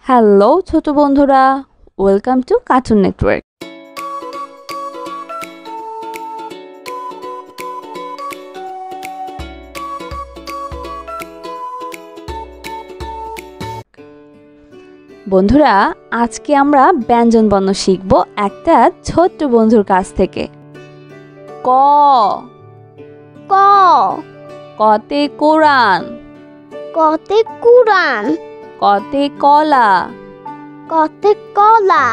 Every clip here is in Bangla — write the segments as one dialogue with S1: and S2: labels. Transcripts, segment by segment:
S1: হ্যালো ছোট বন্ধুরা, ওয়েলকাম টু কার্টুন নেটওয়ার্ক। বন্ধুরা, আজকে আমরা ব্যঞ্জন বর্ণ শিখব একটা ছোট্ট বন্ধুর কাছ থেকে। ক
S2: ক
S1: কতে কোরআন,
S2: কতে কুরআন,
S1: কতে কলা,
S2: কতে কলা,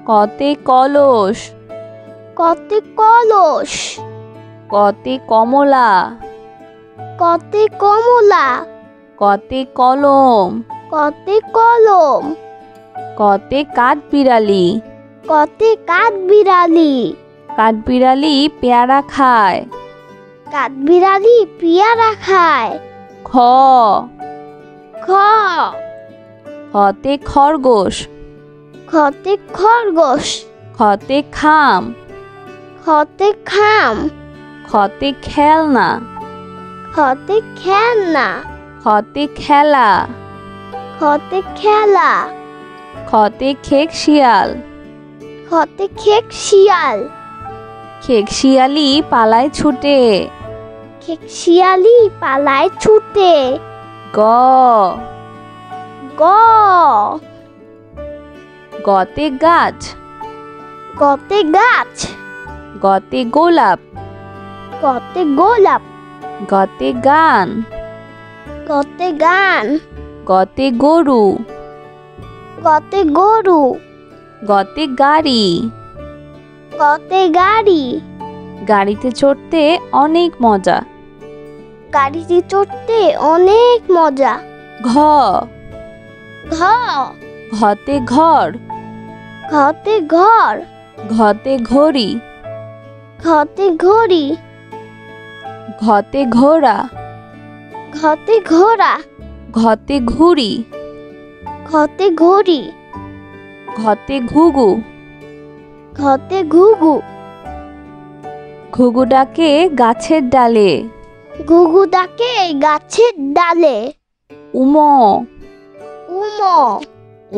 S1: কতে কলস,
S2: কতে কলস,
S1: কতে কমলা,
S2: কতে কমলা,
S1: কতে কলম,
S2: কতে কলম,
S1: কতে কাঠবিড়ালি,
S2: কতে কাঠবিড়ালি,
S1: কাঠবিড়ালি পেয়ারা খায়।
S2: কাঠবিড়ালি পেয়ারা খায়।
S1: খ
S2: খ
S1: খতে খরগোশ,
S2: খতে খরগোশ,
S1: খতে খাম,
S2: খতে খাম,
S1: খতে খেলনা,
S2: খতে খেলনা,
S1: খতে খেলা,
S2: খতে খেলা,
S1: খতে খেক শিয়াল,
S2: খতে খেক শিয়াল,
S1: খেক শিয়ালি পালায় ছুটে।
S2: খেক শিয়ালি পালায় ছুটে।
S1: গ
S2: গ
S1: গতে গাছ,
S2: গতে গাছ,
S1: গতে গোলাপ,
S2: গতে গোলাপ,
S1: গতে গান,
S2: গতে গান,
S1: গতে গরু,
S2: গতে গরু,
S1: গতে গাড়ি।
S2: গতে গাড়ি,
S1: গাড়িতে চড়তে অনেক মজা।
S2: গাড়িতে চড়তে অনেক মজা।
S1: ঘ
S2: ঘ
S1: ঘতে ঘর,
S2: ঘতে ঘর,
S1: ঘতে ঘড়ি,
S2: ঘতে ঘড়ি,
S1: ঘতে ঘোড়া,
S2: ঘতে ঘোড়া,
S1: ঘতে ঘুড়ি,
S2: ঘতে ঘড়ি,
S1: ঘতে ঘুঘু,
S2: ঘতে ঘুঘু,
S1: ঘুঘু ডাকে গাছের ডালে।
S2: ঘুঘু ডাকে গাছের ডালে।
S1: উম
S2: উম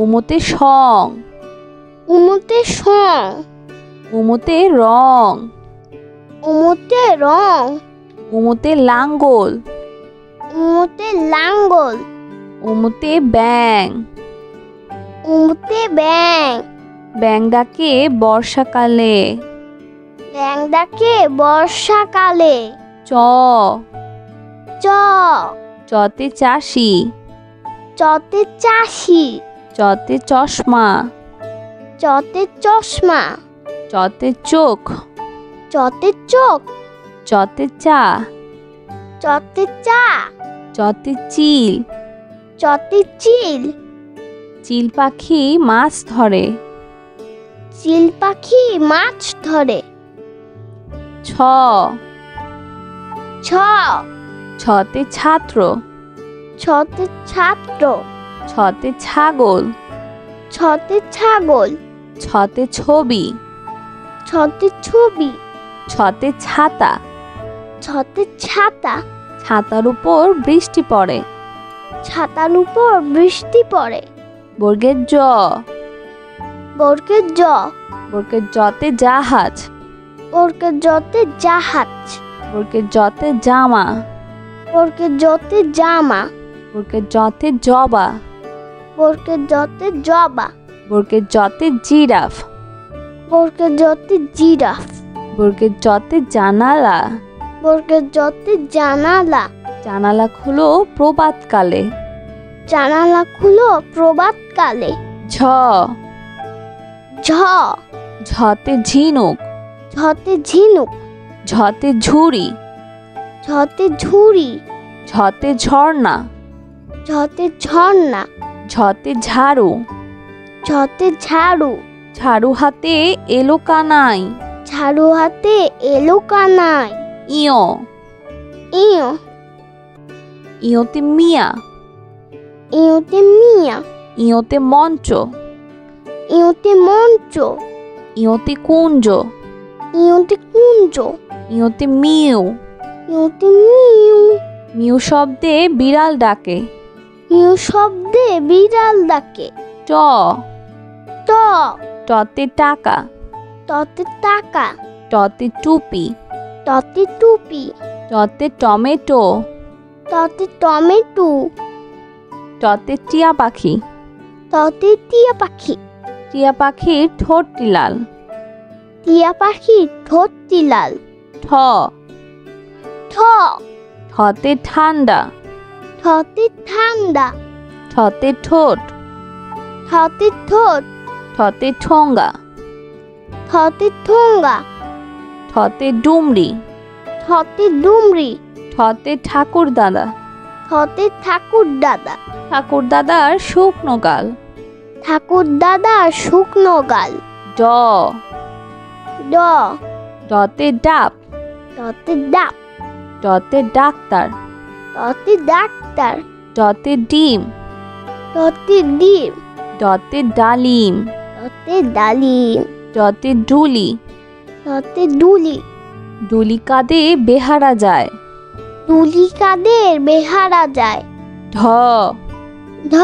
S1: উমতে সং,
S2: উমতে সং,
S1: উমতে রং,
S2: উমতে রং,
S1: উমতে লাঙ্গল,
S2: উমতে লাঙ্গল,
S1: উমতে ব্যাং,
S2: উমতে ব্যাং,
S1: ব্যাং ডাকে বর্ষাকালে।
S2: ব্যাং ডাকে বর্ষাকালে।
S1: চ
S2: চ
S1: চতে চাষি,
S2: চতে চাষি,
S1: চতে চশমা,
S2: চতে চশমা,
S1: চতে চোখ,
S2: চতে চোখ,
S1: চতে চা,
S2: চতে চা,
S1: চতে চিল,
S2: চতে চিল,
S1: চিল পাখি মাছ ধরে।
S2: চিল পাখি মাছ ধরে।
S1: ছ
S2: ছ
S1: ছতে ছাত্র,
S2: ছতে ছাত্র,
S1: ছতে ছাগল,
S2: ছতে ছাগল,
S1: ছতে ছবি,
S2: ছতে ছবি,
S1: ছতে ছাতা,
S2: ছতে ছাতা,
S1: ছাতার উপর বৃষ্টি পড়ে।
S2: ছাতার উপর বৃষ্টি পড়ে।
S1: বর্গের জ
S2: বর্গের জ
S1: বর্গের জতে জাহাজ,
S2: বর্গের জতে জাহাজ,
S1: বর্গের জতে জামা,
S2: বর্গের জতে জামা,
S1: বর্গের জতে জবা,
S2: বর্গের জতে জবা,
S1: বর্গের জতে জিরাফ,
S2: বর্গের জতে জিরাফ,
S1: বর্গের জতে জানালা,
S2: বর্গের জতে জানালা,
S1: জানালা খুলো প্রভাতকালে।
S2: জানালা খুলো প্রভাতকালে।
S1: ঝ
S2: ঝ
S1: ঝতে ঝিনুক,
S2: ঝতে ঝিনুক,
S1: ঝতে ঝুড়ি,
S2: ঝতে ঝুড়ি,
S1: ঝতে ঝর্ণা,
S2: ঝতে ঝর্ণা,
S1: ঝতে ঝাড়ু,
S2: ঝতে ঝাড়ু,
S1: ঝাড়ু হাতে এলো কানাই।
S2: ঝাড়ু হাতে এলো কানাই।
S1: ইয়
S2: ইয়
S1: ইয়তে মিয়া,
S2: ইয়তে মিয়া,
S1: ইয়তে মঞ্চ,
S2: ইয়তে মঞ্চ,
S1: ইয়তে কুঞ্জ,
S2: ইয়তে কুঞ্জ,
S1: ইয়তে মিউ,
S2: ইয়তে মিউ,
S1: মিউ শব্দে বিড়াল ডাকে।
S2: ইউ শব্দে বিড়াল ডাকে।
S1: ট
S2: ট
S1: টতে টাকা,
S2: টতে টাকা,
S1: টতে টুপি,
S2: টতে টুপি,
S1: টতে টমেটো,
S2: টতে টমেটো,
S1: টতে টিয়া পাখি।
S2: টতে টিয়া পাখি।
S1: টিয়া পাখির ঠোঁটটি লাল।
S2: টিয়া পাখির ঠোঁটটি লাল।
S1: ঠ
S2: ঠ
S1: ঠতে ঠান্ডা,
S2: ঠতে ঠান্ডা,
S1: ঠতে ঠোঁট,
S2: ঠতে ঠোঁট,
S1: ঠতে ঠোঙ্গা,
S2: ঠতে ঠোঙ্গা,
S1: ঠতে ডুমরি,
S2: ঠতে ডুমরি,
S1: ঠতে ঠাকুর দাদা।
S2: ঠতে ঠাকুর দাদা।
S1: ঠাকুর দাদার শুকনো গাল।
S2: ঠাকুর দাদা শুকনো গাল।
S1: ড
S2: ড
S1: ডতে ডাব,
S2: টতে ডাব,
S1: ডতে ডাক্তার,
S2: টতে ডাক্তার,
S1: ডতে ডিম,
S2: টতে ডিম,
S1: ডতে ডালিম,
S2: টতে ডালিম,
S1: ডতে ডুলি,
S2: টতে ডুলি।
S1: ডুলি কাঁধে বেহারা যায়।
S2: ডুলি কাদের বেহারা যায়।
S1: ঢ
S2: ঢ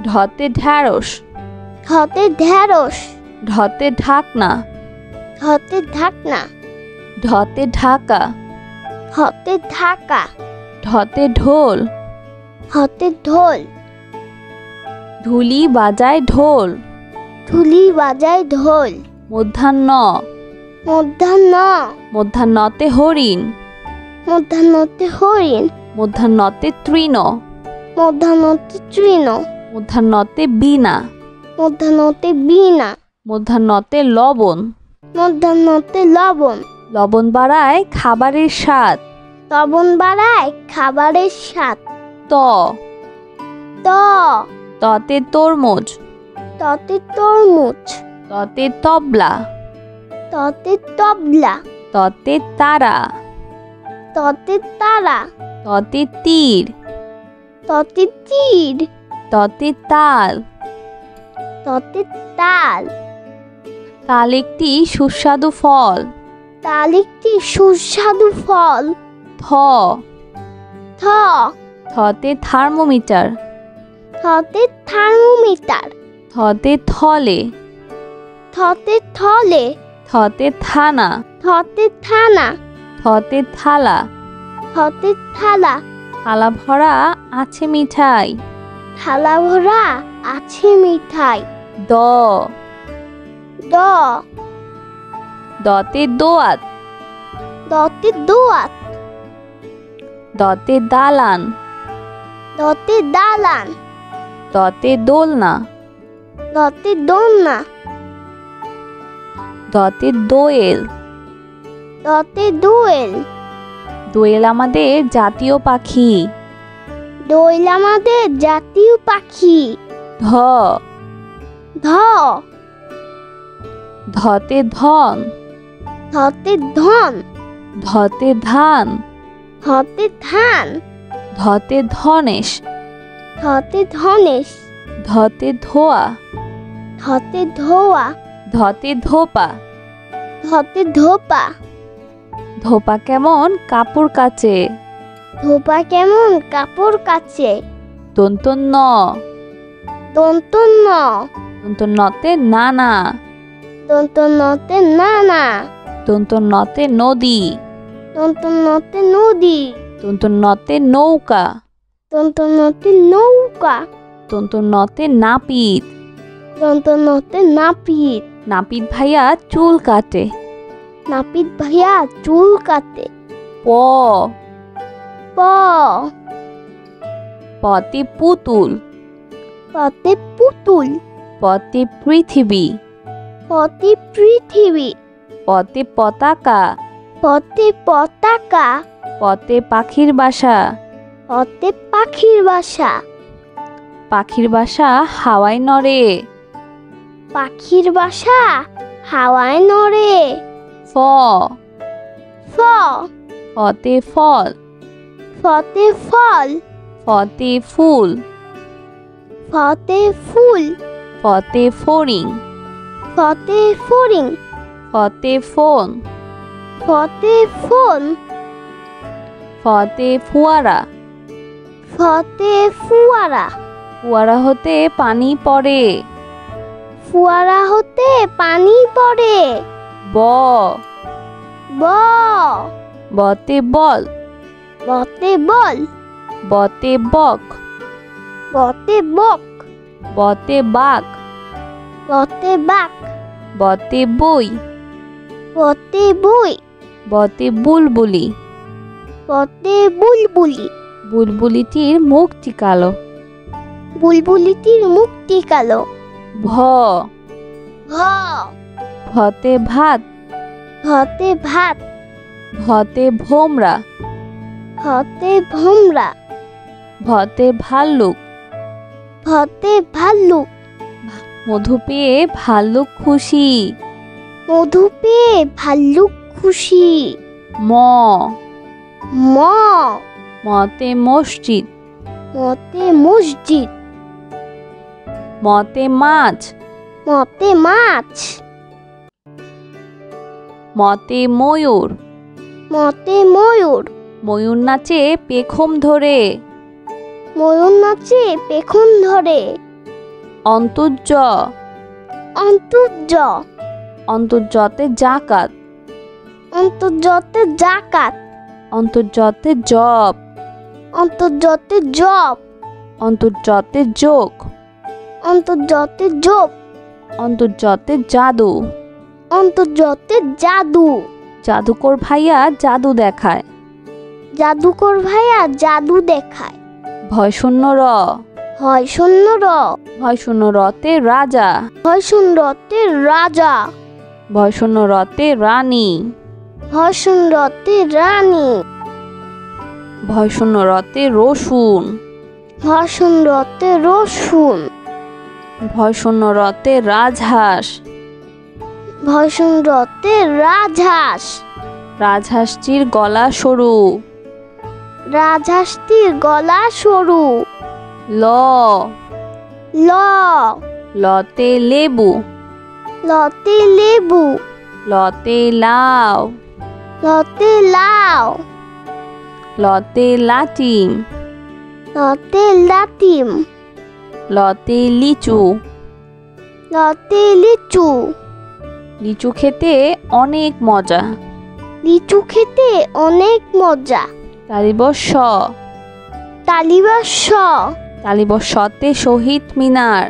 S1: ঢতে ঢ্যাঁড়স,
S2: ঢতে ঢেঁড়স,
S1: ঢতে ঢাকনা,
S2: ঢতে ঢাকনা,
S1: ঢতে ঢাকা,
S2: ঢতে ঢাকা,
S1: ঢতে ঢোল,
S2: ঢতে ঢোল।
S1: ধুলি বাজায় ঢোল।
S2: ঢুলি বাজায় ঢোল।
S1: মধ্যাহ্ন
S2: মধ্যাহ্ন
S1: মধ্যাহ্নতে হরিণ,
S2: মধ্যাহ্নতে হরিণ,
S1: মধ্যাহ্নতে তৃণ,
S2: মধ্যাহ্নতে তৃণ,
S1: মধ্যাহ্নতে বীণা,
S2: মধ্যাহ্নতে বীণা,
S1: মধ্যাহ্নতে লবণ।
S2: মধ্যাহ্নতে লবণ।
S1: লবণ বাড়ায় খাবারের স্বাদ।
S2: লবণ বাড়ায় খাবারের স্বাদ।
S1: ত
S2: ত
S1: ততে তরমুজ,
S2: ততে তরমুজ,
S1: ততে তবলা,
S2: ততে তবলা,
S1: ততে তারা,
S2: ততে তারা,
S1: ততে তীর,
S2: ততে তীর,
S1: ততে তাল।
S2: ততে তাল।
S1: তাল একটি সুস্বাদু ফল।
S2: তাল একটি সুস্বাদু ফল।
S1: থ
S2: থ
S1: থতে থার্মোমিটার,
S2: থতে থার্মোমিটার,
S1: থতে থলে,
S2: থতে থলে,
S1: থতে থানা,
S2: থতে থানা,
S1: থতে থালা।
S2: থতে থালা।
S1: থালা ভরা আছে মিঠাই।
S2: থালা ভরা আছে মিঠাই।
S1: দ
S2: দ
S1: দতে দোয়াত,
S2: দতে দোয়াত,
S1: দতে দালান,
S2: দতে দালান,
S1: দতে দোলনা,
S2: দতে দোলনা,
S1: দতে দোয়েল।
S2: দতে দোয়েল।
S1: দোয়েল আমাদের জাতীয় পাখি।
S2: দোয়েল আমাদের জাতীয় পাখি।
S1: ধ
S2: ধ
S1: ধতে ধন,
S2: ধতে ধন,
S1: ধতে ধান,
S2: ধতে ধান,
S1: ধতে ধনেশ,
S2: ধতে ধনেশ,
S1: ধতে ধোয়া,
S2: ধতে ধোয়া,
S1: ধতে ধোপা।
S2: ধতে ধোপা।
S1: ধোপা কেমন কাপড় কাচে।
S2: ধোপা কেমন কাপড় কাচে।
S1: দন্তন্য
S2: দন্তন্য
S1: দন্তন্যতে নানা,
S2: দন্তন্যতে নানা,
S1: দন্তন্যতে নদী,
S2: দন্তন্যতে নদী,
S1: দন্তন্যতে নৌকা,
S2: দন্তন্যতে নৌকা,
S1: দন্তন্যতে নাপিত।
S2: দন্তন্যতে নাপিত।
S1: নাপিত ভাইয়া চুল কাটে।
S2: নাপিত ভাইয়া চুল কাটে।
S1: প
S2: প
S1: পতে পুতুল,
S2: পতে পুতুল,
S1: পতে পৃথিবী,
S2: পতে পৃথিবী,
S1: পতে পতাকা,
S2: পতে পতাকা,
S1: পতে পাখির বাসা।
S2: পতে পাখির বাসা।
S1: পাখির বাসা হাওয়ায় নড়ে।
S2: পাখির বাসা হাওয়ায় নড়ে।
S1: ফ
S2: ফ
S1: ফতে ফল,
S2: ফতে ফল,
S1: ফতে ফুল,
S2: ফতে ফুল,
S1: ফতে ফড়িং,
S2: ফতে ফড়িং,
S1: ফতে ফোন,
S2: ফতে ফোন,
S1: ফতে ফুয়ারা,
S2: ফ ফতে ফুয়ারা।
S1: ফোয়ারা হতে পানি পড়ে।
S2: ফুয়ারা হতে পানি পড়ে।
S1: ব
S2: ব
S1: বতে বল।
S2: বতে বল।
S1: বতে বক।
S2: বতে বক।
S1: বতে বাঘ।
S2: বতে বাক।
S1: বতে বই।
S2: বতে বই।
S1: বতে বুলবুলি।
S2: বতে বুলবুলি।
S1: বুলবুলিটির মুখটি কালো।
S2: বুলবুলিটির মুখটি কালো।
S1: ভ
S2: ভ
S1: ভতে ভাত।
S2: ভতে ভাত।
S1: ভতে ভোমরা।
S2: ভতে ভোমরা।
S1: ভতে ভাল্লুক।
S2: ভতে ভাল্লুক।
S1: মধু পেয়ে ভাল্লুক খুশি।
S2: মধু পেয়ে ভাল্লুক খুশি।
S1: ম
S2: ম
S1: মতে মসজিদ।
S2: মতে মসজিদ।
S1: মতে মাছ।
S2: মতে মাছ।
S1: মতে ময়ূর।
S2: মতে ময়ূর।
S1: ময়ূর নাচে পেখম ধরে।
S2: ময়ূর নাচে পেখম ধরে।
S1: অন্তর্য।
S2: অন্তর্য।
S1: অন্তর্যতে জাকাত।
S2: অন্তর্যতে জাকাত।
S1: অন্তর্যতে জব।
S2: অন্তর্যতে জব।
S1: অন্তর্যতে যোগ।
S2: অন্তর্যতে যোগ।
S1: অন্তর্যতে জাদু।
S2: অন্তর্যতে জাদু।
S1: জাদুকর ভাইয়া জাদু দেখায়।
S2: জাদুকর ভাইয়া জাদু দেখায়।
S1: ভয় শূন্য র।
S2: হয় শূন্য র।
S1: ভয় শূন্য রতে রাজা।
S2: হয় শূন্যতে রাজা।
S1: ভয় শূন্য রতে রানী।
S2: হয় শূন্যতে রানী।
S1: ভয় শূন্য রতে রসুন।
S2: হয় শূন্যতে রসুন।
S1: ভয় শূন্য রতে রাজহাঁস।
S2: ভয় শূন্যতে রাজহাঁস।
S1: রাজহাঁসটির গলা সরু।
S2: রাজহাঁসটির গলা সরু।
S1: ল
S2: ল
S1: লতে লেবু।
S2: লতে লেবু।
S1: লতে লাউ।
S2: লতে লাউ।
S1: লতে লাটিম।
S2: লতে লাতিম।
S1: লতে লিচু।
S2: লতে লিচু।
S1: লিচু খেতে অনেক মজা।
S2: লিচু খেতে অনেক মজা।
S1: তালিবর্ষ।
S2: তালিবর্ষ।
S1: তালিবর্ষতে শহীদ মিনার।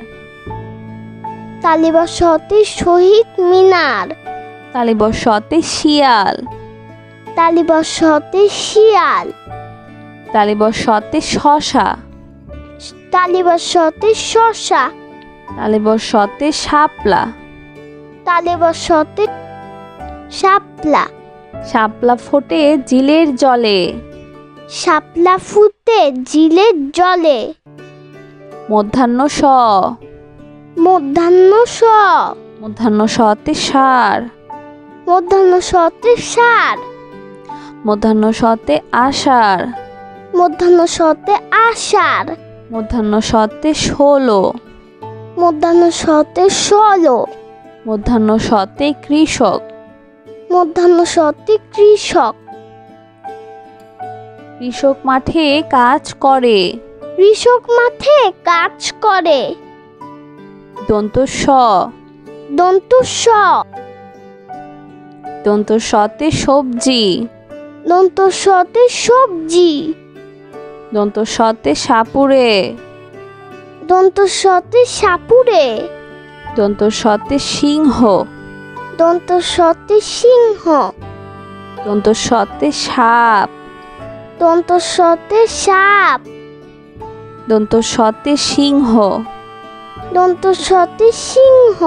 S2: তালিবর্ষতে শহীদ মিনার।
S1: তালিবর্ষতে শিয়াল।
S2: তালিবর্ষতে শিয়াল।
S1: তালিবর্ষতে শশা।
S2: তালিবর্ষতে শসা।
S1: তালিবর্ষতে শাপলা।
S2: তালিবর্ষতে শাপলা।
S1: শাপলা ফোটে জিলের জলে।
S2: শাপলা ফুটে জিলের জলে।
S1: মধ্যাহ্ন স।
S2: মধ্যাহ্ন স।
S1: মধ্যাহ্ন সতে সার।
S2: মধ্যাহ্ন সতে সার।
S1: মধ্যাহ্ন সতে আষাঢ়।
S2: মধ্যাহ্ন সতে আষাঢ়।
S1: মধ্যাহ্ন সতে ষোলো।
S2: মধ্যাহ্ন সতে ষোলো।
S1: মধ্যাহ্ন সতে কৃষক।
S2: মধ্যাহ্ন সতে কৃষক।
S1: কৃষক মাঠে কাজ করে।
S2: কৃষক মাঠে কাজ করে।
S1: দন্ত স।
S2: দন্ত স।
S1: দন্ত সতে সবজি।
S2: দন্ত সতে সবজি।
S1: দন্ত সতে সাপুড়ে।
S2: দন্ত সতে সাপুড়ে।
S1: দন্ত সতে সিংহ।
S2: দন্ত সতে সিংহ।
S1: দন্ত সতে সাপ।
S2: দন্ত সতে সাপ।
S1: দন্ত সতে সিংহ।
S2: দন্ত সতে সিংহ।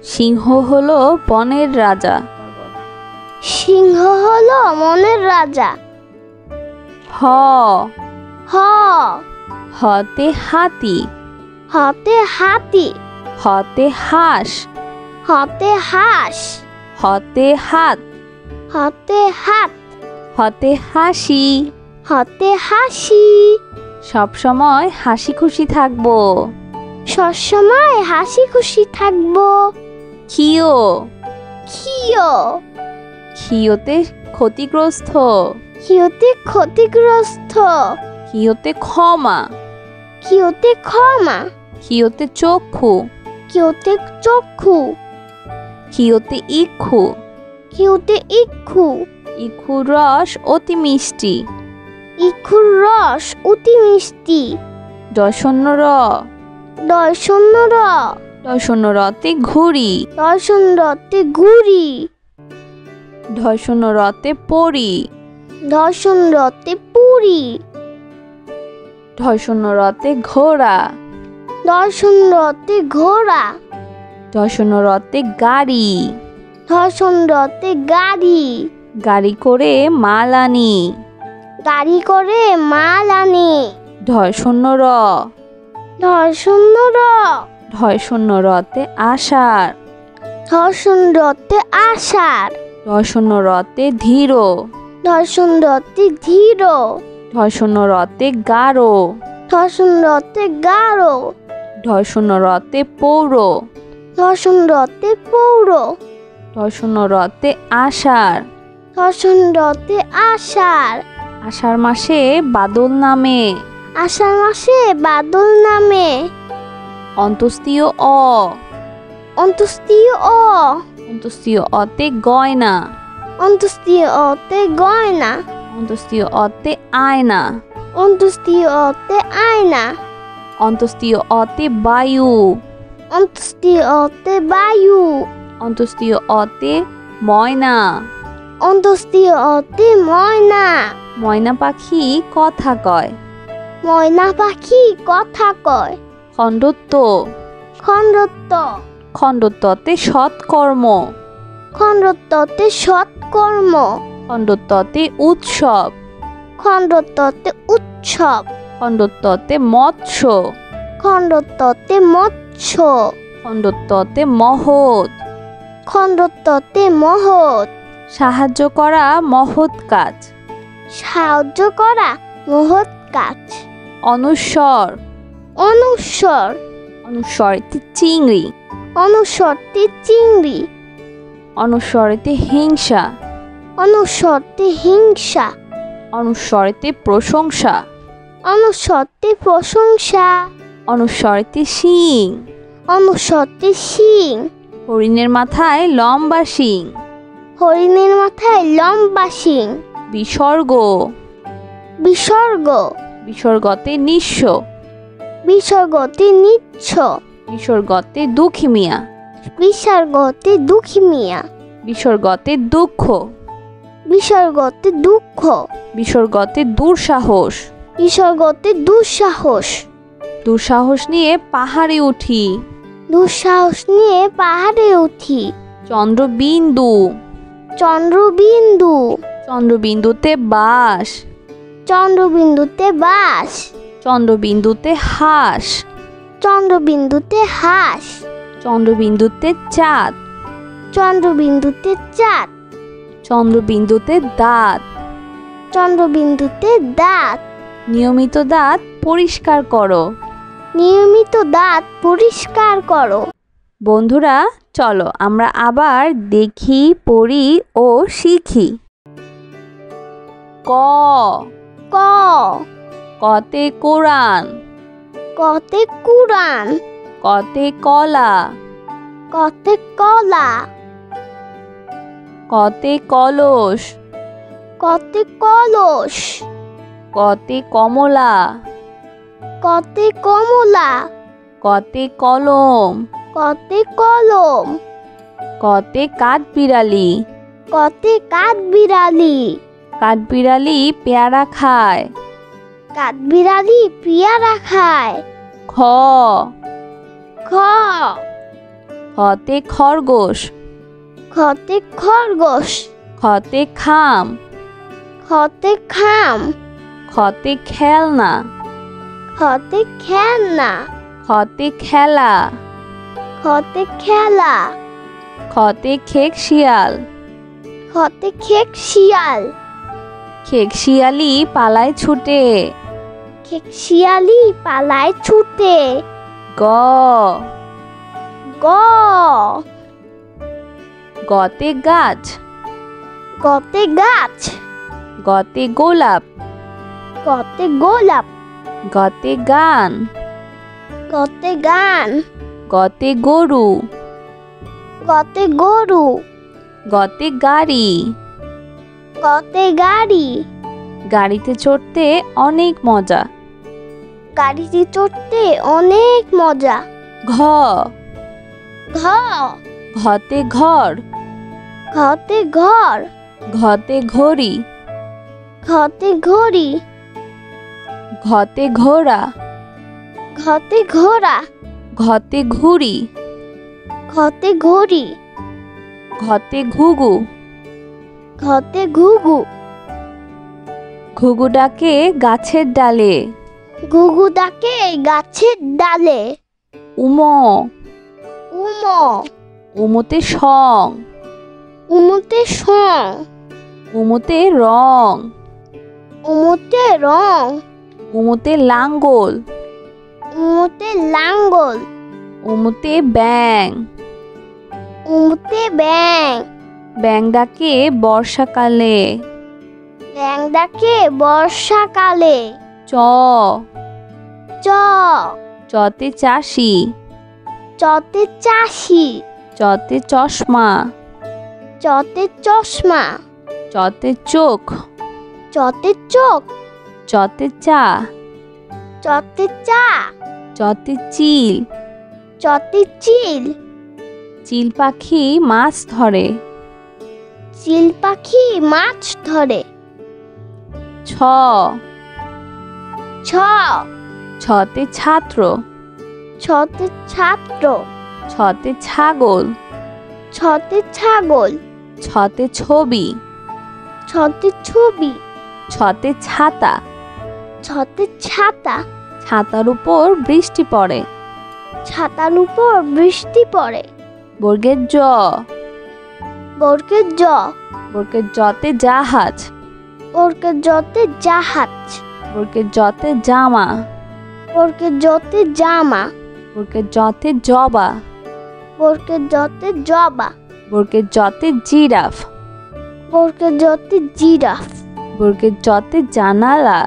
S1: সিংহ হলো বনের রাজা।
S2: সিংহ হলো মনের রাজা।
S1: হ
S2: হ
S1: হতে হাতি।
S2: হতে হাতি।
S1: হতে হাঁস।
S2: হতে হাঁস।
S1: হতে হাত।
S2: হতে হাত।
S1: হতে হাসি।
S2: হতে হাসি।
S1: সব সময় হাসি খুশি থাকবো।
S2: সবসময় হাসি খুশি থাকবো।
S1: খিও।
S2: খিও।
S1: খিওতে ক্ষতিগ্রস্ত।
S2: খিওতে ক্ষতিগ্রস্ত।
S1: ক্ষিয়তে ক্ষমা।
S2: ক্ষিয়তে ক্ষমা।
S1: ক্ষিয়তে চক্ষু।
S2: ক্ষিয়তে চক্ষু।
S1: ক্ষিয়তে ইক্ষু।
S2: ক্ষিয়তে ইক্ষু।
S1: ইক্ষুর রস অতি মিষ্টি।
S2: ইক্ষুর রস অতি মিষ্টি।
S1: দশন্য র।
S2: দর্শন্য র।
S1: দশন্য রতে ঘুড়ি।
S2: দর্শন রতে ঘুড়ি।
S1: ধর্ষণ রতে পরি।
S2: দর্শন রতে পুরি।
S1: ধর্ষণ রতে ঘোড়া।
S2: দর্শন রতে ঘোড়া।
S1: ধর্ষণ রতে গাড়ি।
S2: দর্শন রতে গাড়ি।
S1: গাড়ি করে মাল আনি।
S2: গাড়ি করে মাল আনে।
S1: ধর্ষণ র।
S2: দর্শন র।
S1: ধর্ষণ রতে আষাঢ়।
S2: দর্শন রতে আষাঢ়।
S1: ধর্ষণ রতে ধীর।
S2: দর্শন রতে ধীর।
S1: ধর্ষণ রতে গাঢ়।
S2: দর্শন রতে গাঢ়।
S1: ধর্ষণ রতে পৌর।
S2: দর্শন রতে পৌর।
S1: ধর্ষণ রতে আষাঢ়।
S2: দর্শন রতে আষাঢ়।
S1: আষাঢ় মাসে বাদল নামে।
S2: আষাঢ় মাসে বাদল নামে।
S1: অন্তস্তীয় অ।
S2: অন্তস্তীয় অ।
S1: অন্তস্তীয় অতে গয়না।
S2: অন্তস্তীয় অতে গয়না।
S1: অন্তস্তীয় অতে আয়না।
S2: অন্তস্তীয় অতে আয়না।
S1: অন্তস্তীয় অতে বায়ু।
S2: অন্তস্তীয় অতে বায়ু।
S1: অন্তস্তীয় অতে ময়না।
S2: অন্তস্তীয় অতে ময়না।
S1: ময়না পাখি কথা কয়।
S2: ময়না পাখি কথা কয়।
S1: খণ্ডত্ব।
S2: খণ্ডত্ব।
S1: খণ্ডত্বতে সৎকর্ম।
S2: খণ্ডত্বতে সৎকর্ম।
S1: খণ্ডত্বতে উৎসব।
S2: খণ্ডত্বতে উৎসব।
S1: খণ্ডত্বতে মৎস্য।
S2: খণ্ডত্বতে মৎস্য।
S1: খণ্ডত্বতে মহৎ।
S2: খণ্ডত্বতে মহৎ।
S1: সাহায্য করা মহৎ কাজ।
S2: সাহায্য করা মহৎ কাজ।
S1: অনুস্বর।
S2: অনুস্বর।
S1: অনুস্বরেতে চিংড়ি।
S2: অনুস্বরতে চিংড়ি।
S1: অনুস্বরেতে হিংসা।
S2: অনুস্বরতে হিংসা।
S1: অনুস্বরেতে প্রশংসা।
S2: অনুস্বরতে প্রশংসা।
S1: অনুস্বরেতে শিং।
S2: অনুস্বরতে শিং।
S1: হরিণের মাথায় লম্বা শিং।
S2: হরিণের মাথায় লম্বা শিং।
S1: বিসর্গ।
S2: বিসর্গ।
S1: বিসর্গতে নিঃস্ব।
S2: বিসর্গতে নিচ্ছ।
S1: বিসর্গতে দুঃখী মিয়া।
S2: বিসর্গতে দুঃখী মিয়া।
S1: বিসর্গতে দুঃখ।
S2: বিসর্গতে দুঃখ।
S1: বিসর্গতে দুঃসাহস।
S2: বিসর্গতে দুঃসাহস।
S1: দুঃসাহস নিয়ে পাহাড়ে উঠি।
S2: দুঃসাহস নিয়ে পাহাড়ে উঠি।
S1: চন্দ্রবিন্দু।
S2: চন্দ্রবিন্দু।
S1: চন্দ্রবিন্দুতে বাস।
S2: চন্দ্রবিন্দুতে বাস।
S1: চন্দ্রবিন্দুতে হাঁস।
S2: চন্দ্রবিন্দুতে হাঁস।
S1: চন্দ্রবিন্দুতে চাঁদ।
S2: চন্দ্রবিন্দুতে চাঁদ।
S1: চন্দ্রবিন্দুতে দাঁত।
S2: চন্দ্রবিন্দুতে দাঁত।
S1: নিয়মিত দাঁত পরিষ্কার করো।
S2: নিয়মিত দাঁত পরিষ্কার করো।
S1: বন্ধুরা চলো আমরা আবার দেখি, পড়ি ও শিখি। ক।
S2: ক।
S1: কতে কোরআন।
S2: কতে কুরআন।
S1: কতে কলা।
S2: কতে কলা।
S1: কতে কলস।
S2: কতে কলস।
S1: কতে কমলা।
S2: কতে কমলা।
S1: কতে কলম।
S2: কতে কলম।
S1: কতে কাঠবিড়ালি।
S2: কতে কাঠবিড়ালি।
S1: কাঠবিড়ালি পেয়ারা খায়।
S2: কাঠবিড়ালি পেয়ারা খায়।
S1: খ।
S2: খ।
S1: খতে খরগোশ।
S2: খতে খরগোশ।
S1: খতে খাম।
S2: খতে খাম।
S1: খতে খেলনা।
S2: খতে খেলনা।
S1: খতে খেলা।
S2: খতে খেলা।
S1: খতে খেক শিয়াল।
S2: খতে খেক শিয়াল।
S1: খেক শিয়ালি পালায় ছুটে।
S2: খেক শিয়ালি পালায় ছুটে।
S1: গ।
S2: গ।
S1: গতে গাছ।
S2: গতে গাছ।
S1: গতে গোলাপ।
S2: গতে গোলাপ।
S1: গতে গান।
S2: গতে গান।
S1: গতে গরু।
S2: গতে গরু।
S1: গতে গাড়ি।
S2: গতে গাড়ি।
S1: গাড়িতে চড়তে অনেক মজা।
S2: গাড়িতে চড়তে অনেক মজা।
S1: ঘ।
S2: ঘ।
S1: ঘতে ঘর।
S2: ঘতে ঘর।
S1: ঘতে ঘড়ি।
S2: ঘতে ঘড়ি।
S1: ঘতে ঘোড়া।
S2: ঘতে ঘোড়া।
S1: ঘতে ঘুড়ি।
S2: ঘতে ঘড়ি।
S1: ঘতে ঘুঘু।
S2: ঘতে ঘুঘু।
S1: ঘুঘু ডাকে গাছের ডালে।
S2: ঘুঘু ডাকে গাছের ডালে।
S1: উমো।
S2: উমো।
S1: উমোতে সং।
S2: উমোতে সং।
S1: উমোতে রং।
S2: উমোতে রং।
S1: উমোতে লাঙ্গল।
S2: উমোতে লাঙ্গল।
S1: উমোতে ব্যাং।
S2: উমোতে ব্যাং।
S1: ব্যাং ডাকে বর্ষাকালে।
S2: ব্যাং ডাকে বর্ষাকালে।
S1: চ।
S2: চ।
S1: চতে চাষি।
S2: চতে চাষি।
S1: চতে চশমা।
S2: চতে চশমা।
S1: চতে চোখ।
S2: চতে চোখ।
S1: চতে চা।
S2: চতে চা।
S1: চতে চিল।
S2: চতে চিল।
S1: চিল পাখি মাছ ধরে।
S2: চিল পাখি মাছ ধরে।
S1: ছ।
S2: ছ।
S1: ছতে ছাত্র।
S2: ছতে ছাত্র।
S1: ছতে ছাগল।
S2: ছতে ছাগল।
S1: ছতে ছবি।
S2: ছতে ছবি।
S1: ছতে ছাতা।
S2: ছতে ছাতা।
S1: ছাতার উপর বৃষ্টি পড়ে।
S2: ছাতার উপর বৃষ্টি পড়ে।
S1: বর্গের জ।
S2: বর্গের জ।
S1: বর্গের জতে জাহাজ।
S2: বর্গের জতে জাহাজ।
S1: বর্গের জতে জামা।
S2: বর্গের জতে জামা।
S1: বর্গের জতে জবা।
S2: বর্গের জতে জবা।
S1: বর্গের জতে জিরাফ।
S2: বর্গের জতে জিরাফ।
S1: বর্গের জতে জানালা।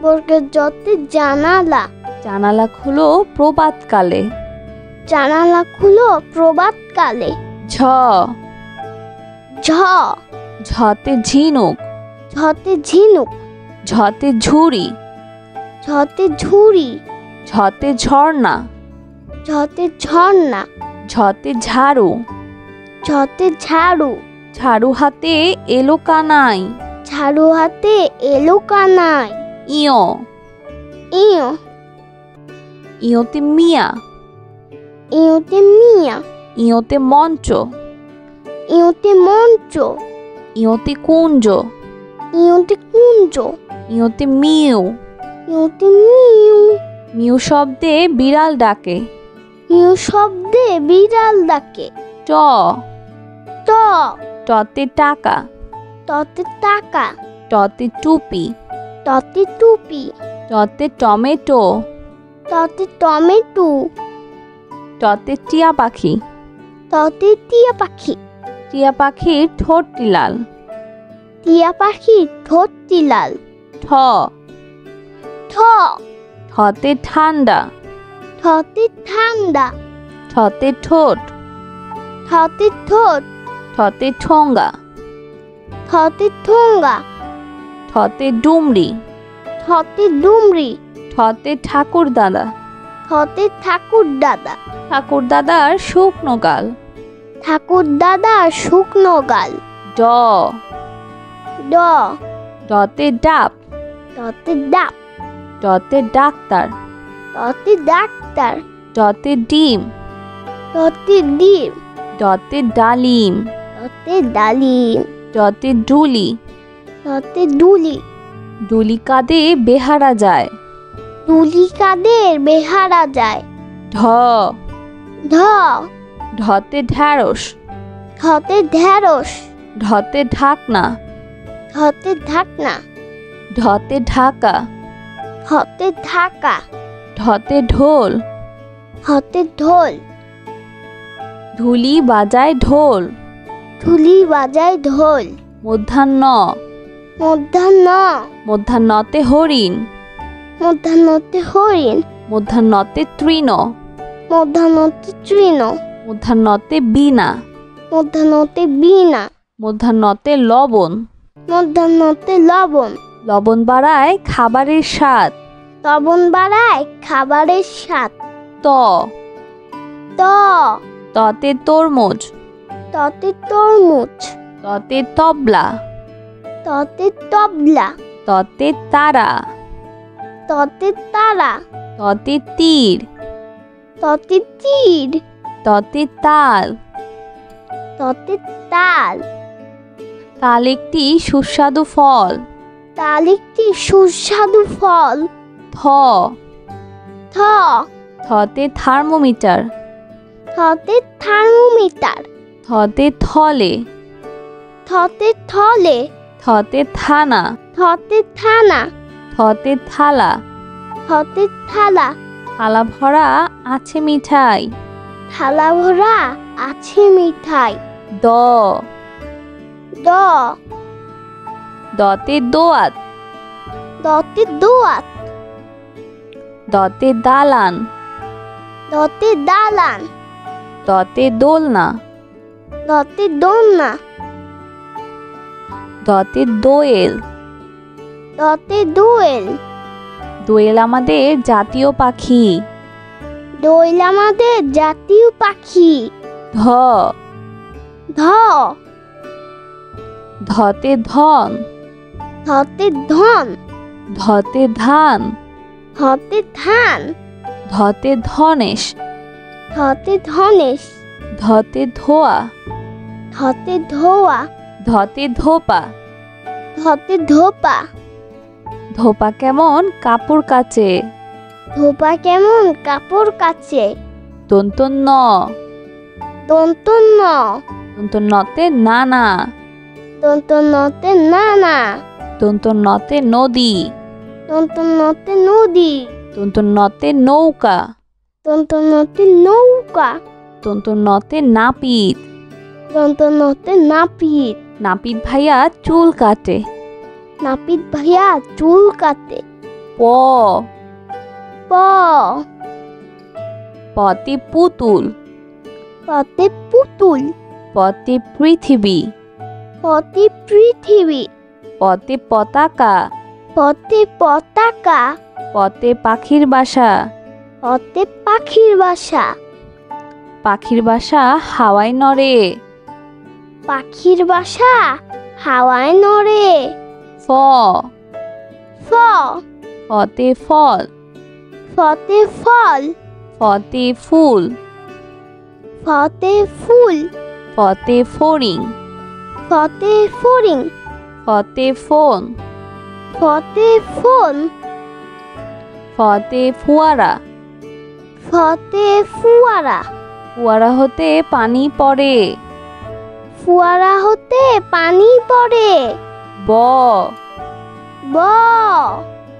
S2: বর্গের জতে জানালা।
S1: জানালা খুলো প্রভাতকালে।
S2: জানালা খুলো প্রভাতকালে।
S1: ঝ।
S2: ঝ।
S1: ঝতে ঝিনুক।
S2: ঝতে ঝিনুক।
S1: ঝতে ঝুড়ি।
S2: ঝতে ঝুড়ি।
S1: ঝতে ঝর্ণা।
S2: ঝতে ঝর্ণা।
S1: ঝতে ঝাড়ু।
S2: ঝতে ঝাড়ু।
S1: ঝাড়ু হাতে এলো কানাই।
S2: ঝাড়ু হাতে এলো কানাই।
S1: ইয়।
S2: ইয়।
S1: ইয়তে মিয়া।
S2: ইয়তে মিয়া।
S1: ইয়তে মঞ্চ।
S2: ইয়তে মঞ্চ।
S1: ইয়তে কুঞ্জ।
S2: ইয়তে কুঞ্জ।
S1: ইয়তে মিউ।
S2: ইয়তে মিউ।
S1: মিউ শব্দে বিড়াল ডাকে।
S2: মিউ শব্দে বিড়াল ডাকে।
S1: ট।
S2: ট।
S1: টতে টাকা।
S2: টতে টাকা।
S1: টতে টুপি।
S2: টতে টুপি।
S1: টতে টমেটো।
S2: টতে টমেটো।
S1: টতে টিয়া পাখি।
S2: টতে টিয়া পাখি।
S1: টিয়া পাখির ঠোঁটটি লাল।
S2: টিয়া পাখির ঠোঁটটি লাল।
S1: ঠ।
S2: ঠ।
S1: ঠতে ঠান্ডা।
S2: ঠতে ঠান্ডা।
S1: ঠতে ঠোঁট।
S2: ঠতে ঠোঁট।
S1: ঠতে ঠোঙ্গা।
S2: ঠতে ঠোঙ্গা।
S1: ঠতে ডুমরি।
S2: ঠতে ডুমরি।
S1: ঠতে ঠাকুর দাদা।
S2: ঠতে ঠাকুর দাদা।
S1: ঠাকুর দাদার শুকনো গাল।
S2: ঠাকুর দাদা শুকনো গাল।
S1: ড।
S2: ড।
S1: ডতে ডাব।
S2: টতে ডাব।
S1: ডতে ডাক্তার।
S2: টতে ডাক্তার।
S1: ডতে ডিম।
S2: টতে ডিম।
S1: ডতে ডালিম।
S2: টতে ডালিম।
S1: ডতে ডুলি।
S2: টতে ডুলি।
S1: ডুলি কাঁধে বেহারা যায়।
S2: ডুলি কাদের বেহারা যায়।
S1: ঢ।
S2: ঢ।
S1: ঢতে ঢ্যাঁড়স।
S2: ঢতে ঢেঁড়স।
S1: ঢতে ঢাকনা।
S2: ঢতে ঢাকনা।
S1: ঢতে ঢাকা।
S2: ঢতে ঢাকা।
S1: ঢতে ঢোল।
S2: ঢতে ঢোল।
S1: ঢুলি বাজায় ঢোল।
S2: ঢুলি বাজায় ঢোল।
S1: মধ্যাহ্ন।
S2: মধ্যাহ্ন
S1: মধ্যাহ্নতে হরিণ
S2: মধ্যাহ্নতে হরিণ
S1: মধ্যাহ্নতে তৃণ
S2: মধ্যাহ্নতে তৃণ
S1: মধ্যাহ্নতে বীণা
S2: মধ্যাহ্নতে বীণা
S1: মধ্যাহ্নতে লবণ
S2: মধ্যাহ্নতে লবণ
S1: লবণ বাড়ায় খাবারের স্বাদ
S2: লবণ বাড়ায় খাবারের স্বাদ
S1: ত
S2: ত
S1: ততে তরমুজ
S2: ততে তরমুজ
S1: ততে তবলা
S2: ততে তবলা
S1: ততে তারা
S2: ততে তারা
S1: ততে তীর
S2: ততে তীর
S1: ততে তাল
S2: ততে তাল
S1: তাল একটি সুস্বাদু ফল
S2: তাল একটি সুস্বাদু ফল
S1: থ
S2: থ
S1: থতে থার্মোমিটার
S2: থতে থার্মোমিটার
S1: থতে থলে
S2: থতে থলে
S1: থতে থানা
S2: থতে থানা
S1: থতে থালা
S2: থতে থালা
S1: থালা ভরা আছে মিঠাই
S2: থালা ভরা আছে মিঠাই
S1: দ
S2: দ
S1: দতে দোয়াত
S2: দতে দোয়াত
S1: দতে দালান
S2: দতে দালান
S1: দতে দোলনা
S2: দতে দোলনা
S1: দতে দোয়েল
S2: দতে দোয়েল
S1: দোয়েল আমাদের জাতীয় পাখি
S2: দোয়েল আমাদের জাতীয় পাখি
S1: ধ
S2: ধ
S1: ধতে ধন
S2: ধতে ধন
S1: ধতে ধান
S2: ধতে ধান
S1: ধতে ধনেশ
S2: ধতে ধনেশ
S1: ধতে ধোয়া
S2: ধতে ধোয়া
S1: ধতে ধোপা
S2: ধতে ধোপা
S1: ধোপা কেমন কাপড় কাচে
S2: ধোপা কেমন কাপড় কাচে
S1: দন্ত ন
S2: দন্ত ন
S1: দন্ত নতে নানা
S2: দন্ত নতে নানা
S1: দন্ত নতে নদী
S2: দন্ত নতে নদী
S1: দন্ত নতে নৌকা
S2: দন্ত নতে নৌকা
S1: দন্ত নতে নাপিত
S2: দন্ত নতে নাপিত
S1: নাপিত ভাইয়া চুল কাটে
S2: নাপিত ভাইয়া চুল কাটে
S1: প
S2: প
S1: পতে পুতুল
S2: পতে পুতুল
S1: পতে পৃথিবী
S2: পতে পৃথিবী
S1: পতে পতাকা
S2: পতে পতাকা
S1: পতে পাখির বাসা
S2: পতে পাখির বাসা
S1: পাখির বাসা হাওয়ায় নড়ে
S2: পাখির বাসা হাওয়ায় নড়ে
S1: ফ
S2: ফ
S1: ফতে ফল
S2: ফতে ফল
S1: ফতে ফুল
S2: ফতে ফুল
S1: ফতে ফড়িং
S2: ফতে ফড়িং
S1: ফতে ফোন
S2: ফতে ফোন
S1: ফতে ফুয়ারা
S2: ফতে ফুয়ারা
S1: ফুয়ারা হতে পানি পড়ে
S2: ফুয়ারা হতে পানি পড়ে
S1: ব
S2: ব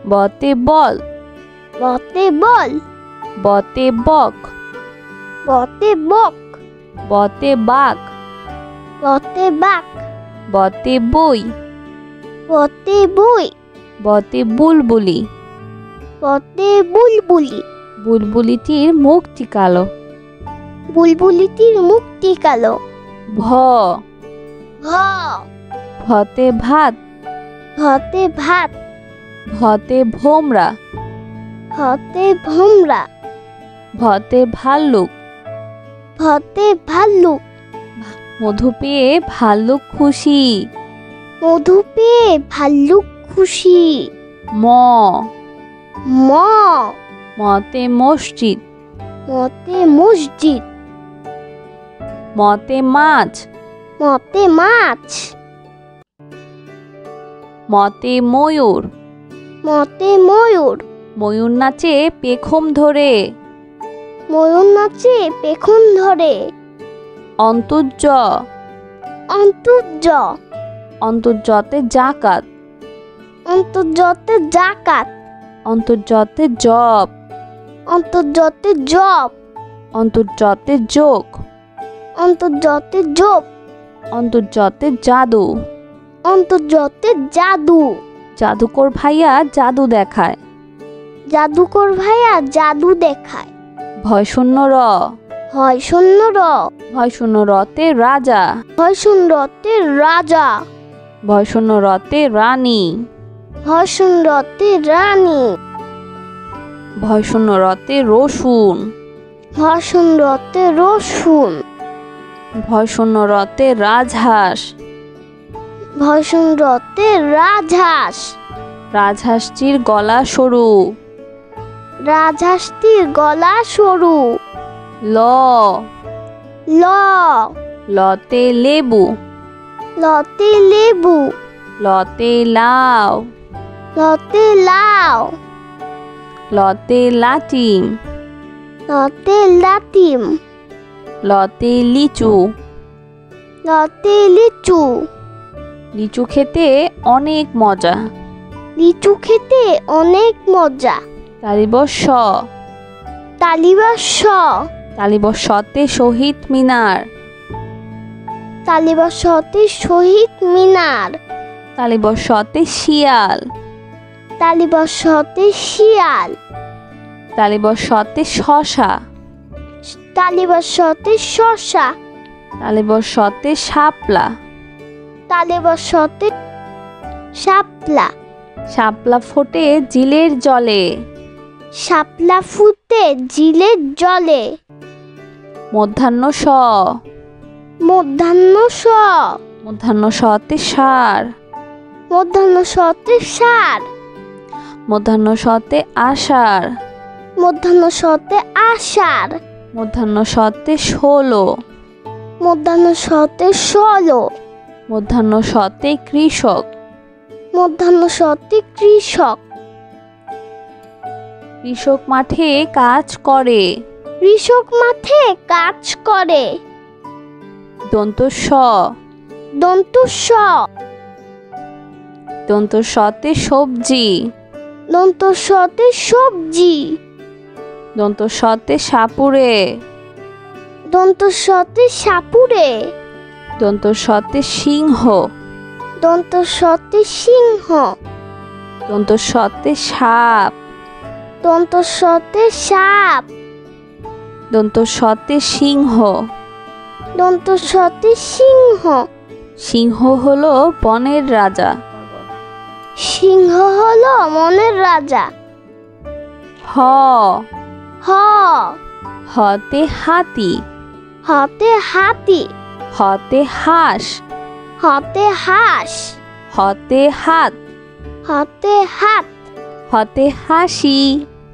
S1: বতে বল
S2: বতে বল
S1: বতে বক
S2: বতে বক
S1: বতে বাঘ
S2: বতে বাক
S1: বতে বই
S2: বতে বই
S1: বতে বুলবুলি
S2: বতে বুলবুলি
S1: বুলবুলিটির মুখটি কালো
S2: বুলবুলিটির মুখটি কালো
S1: ভ
S2: ভ
S1: ভতে ভাত
S2: ভতে ভাত
S1: ভতে ভোমরা
S2: ভতে ভোমরা
S1: ভতে ভাল্লুক
S2: ভতে ভাল্লুক
S1: মধু পেয়ে ভাল্লুক খুশি
S2: মধু পেয়ে ভাল্লুক খুশি
S1: ম
S2: ম
S1: মতে মসজিদ
S2: মতে মসজিদ
S1: মতে মাছ
S2: মতে মাছ
S1: মতে ময়ূর
S2: মতে ময়ূর
S1: ময়ূর নাচে পেখম ধরে
S2: ময়ূর নাচে পেখম ধরে
S1: অন্তর্য
S2: অন্তর্য
S1: অন্তর্যতে জাকাত
S2: অন্তর্যতে জাকাত
S1: অন্তর্যতে জব
S2: অন্তর্যতে জব
S1: অন্তর্যতে যোগ
S2: অন্তর্যতে যোগ
S1: অন্তর্যতে জাদু
S2: অন্তর্জতে জাদু।
S1: জাদুকর ভাইয়া জাদু দেখায়।
S2: জাদুকর ভাইয়া জাদু দেখায়।
S1: ভয় শূন্য র।
S2: হয় শূন্য র।
S1: ভয় শূন্য রতে রাজা।
S2: হয় শূন্য রতে রাজা।
S1: ভয় শূন্য রতে রানী।
S2: হয় শূন্য রতে রানী।
S1: ভয় শূন্য রতে রসুন।
S2: হয় শূন্য রতে রসুন।
S1: ভয় শূন্য রতে রাজহাঁস।
S2: হয় শূন্য রতে রাজহাঁস।
S1: রাজহাঁসটির গলা সরু।
S2: রাজহাঁসটির গলা সরু।
S1: ল।
S2: ল।
S1: লতে লেবু।
S2: লতে লেবু।
S1: লতে লাউ।
S2: লতে লাউ।
S1: লতে লাটিম।
S2: লতে লাটিম।
S1: লতে লিচু।
S2: লতে লিচু।
S1: লিচু খেতে অনেক মজা।
S2: লিচু খেতে অনেক মজা।
S1: তালিবস্য।
S2: তালিবস্য।
S1: তালিবস্যতে শহীদ মিনার।
S2: তালিবস্যতে শহীদ মিনার।
S1: তালিবস্যতে শিয়াল।
S2: তালিবস্যতে শিয়াল।
S1: তালিবস্যতে শশা।
S2: তালিবস্যতে শশা।
S1: তালিবস্যতে শাপলা।
S2: তালিবস্যতে শাপলা।
S1: শাপলা ফোটে জিলের জলে।
S2: শাপলা ফুটে জিলের জলে।
S1: মধ্যাহ্ন স।
S2: মধ্যাহ্ন স।
S1: মধ্যাহ্ন সতে সার।
S2: মধ্যাহ্ন সতে সার।
S1: মধ্যাহ্ন সতে আষাঢ়।
S2: মধ্যাহ্ন সতে আষাঢ়।
S1: মধ্যাহ্ন সতে 16।
S2: মধ্যাহ্ন সতে 16।
S1: মধ্যাহ্ন সতে কৃষক।
S2: মধ্যাহ্ন সতে কৃষক।
S1: কৃষক মাঠে কাজ করে।
S2: কৃষক মাঠে কাজ করে।
S1: দন্ত স।
S2: দন্ত স।
S1: দন্ত সতে সবজি।
S2: দন্ত সতে সবজি।
S1: দন্ত সতে সাপুড়ে।
S2: দন্ত সতে সাপুড়ে।
S1: দন্ত সতে সিংহ।
S2: দন্ত সতে সিংহ।
S1: দন্ত সতে সাপ।
S2: দন্ত সতে সাপ।
S1: দন্ত সতে সিংহ।
S2: দন্ত সতে সিংহ।
S1: সিংহ হলো বনের রাজা।
S2: সিংহ হলো মনের রাজা।
S1: হ।
S2: হ।
S1: হতে হাতি।
S2: হতে হাতি।
S1: হতে হাঁস।
S2: হতে হাঁস।
S1: হতে হাত।
S2: হতে হাত।
S1: হতে হাসি।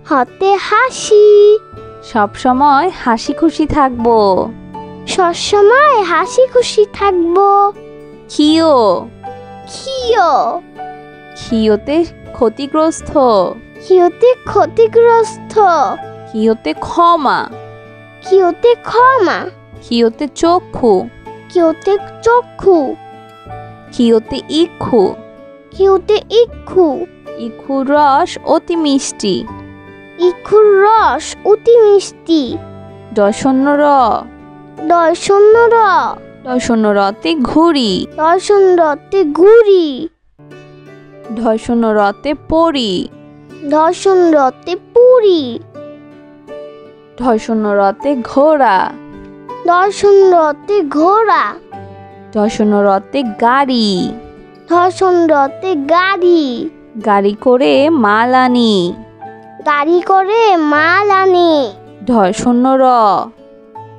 S2: হতে হাসি।
S1: সব সময় হাসি খুশি থাকবো।
S2: সবসময় হাসি খুশি থাকবো।
S1: খিও।
S2: খিও।
S1: খিওতে ক্ষতিগ্রস্ত।
S2: খিওতে ক্ষতিগ্রস্ত।
S1: খিওতে ক্ষমা।
S2: খিওতে ক্ষমা।
S1: খিওতে চক্ষু।
S2: খিওতে চক্ষু।
S1: খিওতে ইক্ষু।
S2: খিওতে ইক্ষু।
S1: ইক্ষুর রস অতি মিষ্টি।
S2: ইক্ষুর রস অতি মিষ্টি।
S1: দশন্য র।
S2: দর্শন্য র।
S1: দশন্য রতে ঘুড়ি।
S2: দর্শন রতে ঘুড়ি।
S1: ধর্ষণ রতে পরি।
S2: দর্শন রতে পুরী।
S1: ধর্ষণ রতে ঘোড়া।
S2: দর্শন রতে ঘোড়া।
S1: ধর্ষণ রতে গাড়ি।
S2: দর্শন রতে গাড়ি।
S1: গাড়ি করে মাল আনি।
S2: গাড়ি করে মাল আনি।
S1: ধর্ষণ র।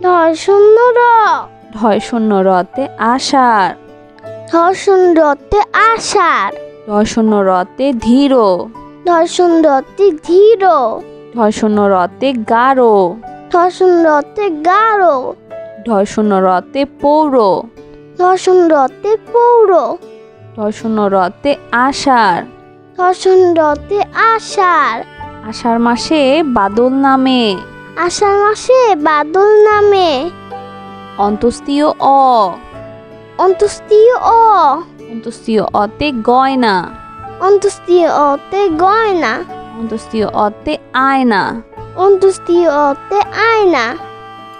S2: দর্শন র।
S1: ধর্ষণ রতে আষাঢ়।
S2: দর্শন রতে আষাঢ়।
S1: ধর্ষণ রতে ধীর।
S2: দর্শন রতে ধীর।
S1: ধর্ষণ রতে গাঢ়।
S2: দর্শন রতে গাঢ়।
S1: ধর্ষণ রতে পৌর।
S2: দর্শন রতে পৌর।
S1: ধর্ষণ রতে আষাঢ়।
S2: দর্শন রতে আষাঢ়।
S1: আষাঢ় মাসে বাদল নামে।
S2: আষাঢ় মাসে বাদল নামে।
S1: অন্তস্তীয় অ।
S2: অন্তস্তীয় অ।
S1: অন্তস্তীয় অতে গয়না।
S2: অন্তস্তীয় অতে গয়না।
S1: অন্তস্তীয় অতে আয়না।
S2: অন্তস্তীয় অতে আয়না।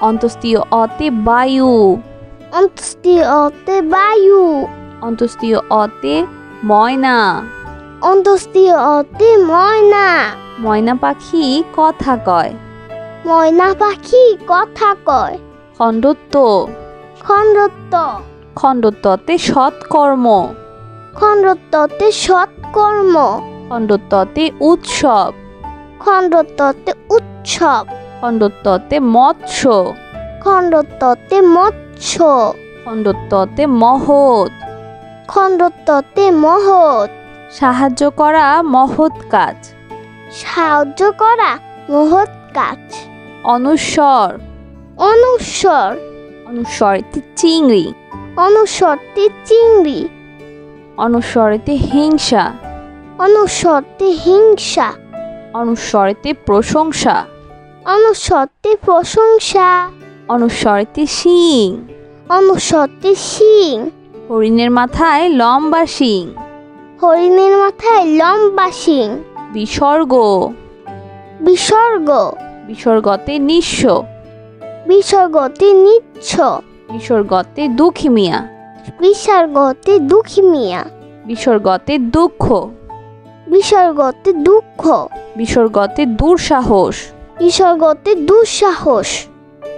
S1: অন্তস্তীয় অতে বায়ু।
S2: অন্তস্তীয় অতে বায়ু।
S1: অন্তস্তীয় অতে ময়না।
S2: অন্তস্তীয় অতে ময়না।
S1: ময়না পাখি কথা কয়।
S2: ময়না পাখি কথা কয়।
S1: খণ্ডত্ব।
S2: খণ্ডত্ব।
S1: খণ্ডত্বতে সৎকর্ম।
S2: খণ্ডত্বতে সৎকর্ম।
S1: খণ্ডত্বতে উৎসব।
S2: খণ্ডত্বতে উৎসব।
S1: খণ্ডত্বতে মৎস্য।
S2: খণ্ডত্বতে মৎস্য।
S1: খণ্ডত্বতে মহৎ।
S2: খণ্ডত্বতে মহৎ।
S1: সাহায্য করা মহৎ কাজ।
S2: সাহায্য করা মহৎ কাজ।
S1: অনুস্বর।
S2: অনুস্বর।
S1: অনুস্বরেতে চিংড়ি।
S2: অনুস্বরতে চিংড়ি।
S1: অনুস্বরেতে হিংসা।
S2: অনুস্বরতে হিংসা।
S1: অনুস্বরেতে প্রশংসা।
S2: অনুস্বরতে প্রশংসা।
S1: অনুস্বরেতে শিং।
S2: অনুস্বরতে শিং।
S1: হরিণের মাথায় লম্বা শিং।
S2: হরিণের মাথায় লম্বা শিং।
S1: বিসর্গ।
S2: বিসর্গ।
S1: বিসর্গতে নিঃস্ব।
S2: বিসর্গতে নিচ্ছ।
S1: বিসর্গতে দুঃখী মিয়া।
S2: বিসর্গতে দুঃখী মিয়া।
S1: বিসর্গতে দুঃখ।
S2: বিসর্গতে দুঃখ।
S1: বিসর্গতে দুঃসাহস।
S2: বিসর্গতে দুঃসাহস।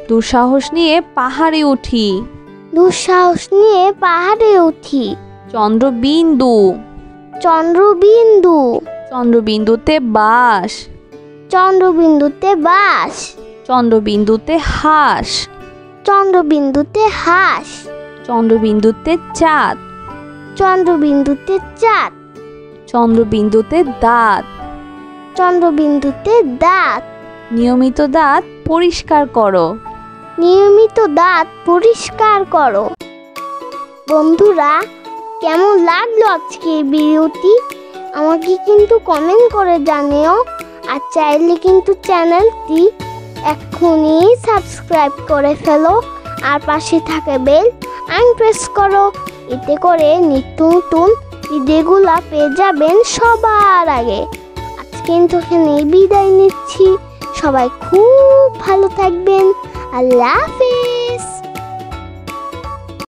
S1: দুঃসাহস নিয়ে পাহাড়ে উঠি।
S2: দুঃসাহস নিয়ে পাহাড়ে উঠি।
S1: চন্দ্রবিন্দু।
S2: চন্দ্রবিন্দু।
S1: চন্দ্রবিন্দুতে বাস।
S2: চন্দ্রবিন্দুতে বাস।
S1: চন্দ্রবিন্দুতে হাঁস।
S2: চন্দ্রবিন্দুতে হাঁস।
S1: চন্দ্রবিন্দুতে চাঁদ।
S2: চন্দ্রবিন্দুতে চাঁদ।
S1: চন্দ্রবিন্দুতে দাঁত।
S2: চন্দ্রবিন্দুতে দাঁত।
S1: নিয়মিত দাঁত পরিষ্কার করো।
S2: নিয়মিত দাঁত পরিষ্কার করো। বন্ধুরা, কেমন লাগলো আজকের ভিডিওটি আমাকে কিন্তু কমেন্ট করে জানিও। আর চাইলে কিন্তু চ্যানেলটি এক্ষুনি সাবস্ক্রাইব করে ফেলো আর পাশে থাকা বেল আইকন প্রেস করো। এতে করে নিত্য নতুন ভিডিওগুলো পেয়ে যাবেন সবার আগে। আজ কিন্তু এখানে বিদায় নিচ্ছি। সবাই খুব ভালো থাকবেন। আল্লাহ হাফেজ।